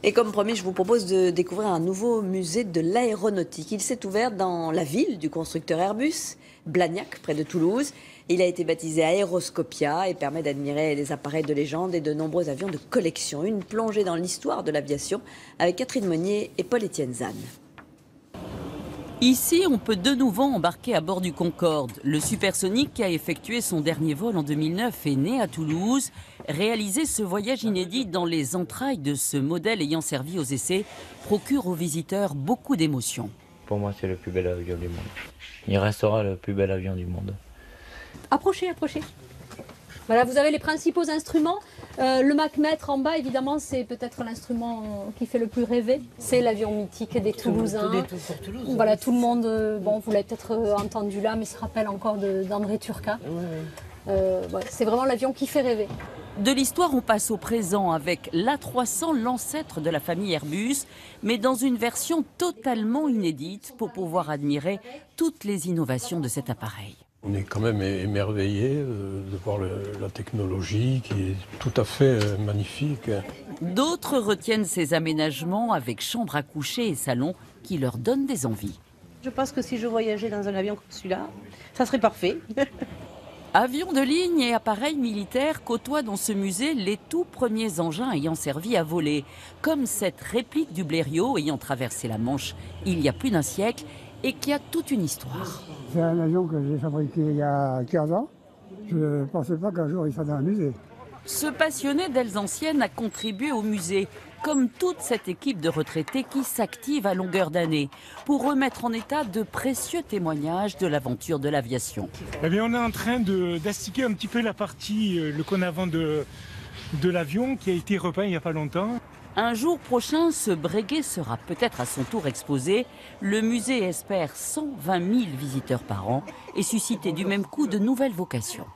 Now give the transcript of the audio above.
Et comme promis, je vous propose de découvrir un nouveau musée de l'aéronautique. Il s'est ouvert dans la ville du constructeur Airbus, Blagnac, près de Toulouse. Il a été baptisé Aéroscopia et permet d'admirer les appareils de légende et de nombreux avions de collection. Une plongée dans l'histoire de l'aviation avec Catherine Monnier et Paul-Étienne Zahn. Ici, on peut de nouveau embarquer à bord du Concorde. Le supersonique qui a effectué son dernier vol en 2009 est né à Toulouse. Réaliser ce voyage inédit dans les entrailles de ce modèle ayant servi aux essais procure aux visiteurs beaucoup d'émotions. Pour moi, c'est le plus bel avion du monde. Il restera le plus bel avion du monde. Approchez, approchez. Voilà, vous avez les principaux instruments. Le machmètre en bas, évidemment, c'est peut-être l'instrument qui fait le plus rêver. C'est l'avion mythique des Toulousains. Voilà, tout le monde, bon, vous l'avez peut-être entendu là, mais se rappelle encore d'André Turcat. Ouais, c'est vraiment l'avion qui fait rêver. De l'histoire, on passe au présent avec l'A300, l'ancêtre de la famille Airbus, mais dans une version totalement inédite pour pouvoir admirer toutes les innovations de cet appareil. On est quand même émerveillé de voir la technologie qui est tout à fait magnifique. D'autres retiennent ces aménagements avec chambre à coucher et salon qui leur donnent des envies. Je pense que si je voyageais dans un avion comme celui-là, ça serait parfait. Avions de ligne et appareils militaires côtoient dans ce musée les tout premiers engins ayant servi à voler, comme cette réplique du Blériot ayant traversé la Manche il y a plus d'un siècle et qui a toute une histoire. C'est un avion que j'ai fabriqué il y a 15 ans. Je ne pensais pas qu'un jour il serait dans un musée. Ce passionné d'ailes anciennes a contribué au musée, comme toute cette équipe de retraités qui s'active à longueur d'année pour remettre en état de précieux témoignages de l'aventure de l'aviation. Eh bien, on est en train d'astiquer un petit peu la partie, le cône avant de l'avion qui a été repeint il n'y a pas longtemps. Un jour prochain, ce Breguet sera peut-être à son tour exposé. Le musée espère 120 000 visiteurs par an et susciter du même coup de nouvelles vocations.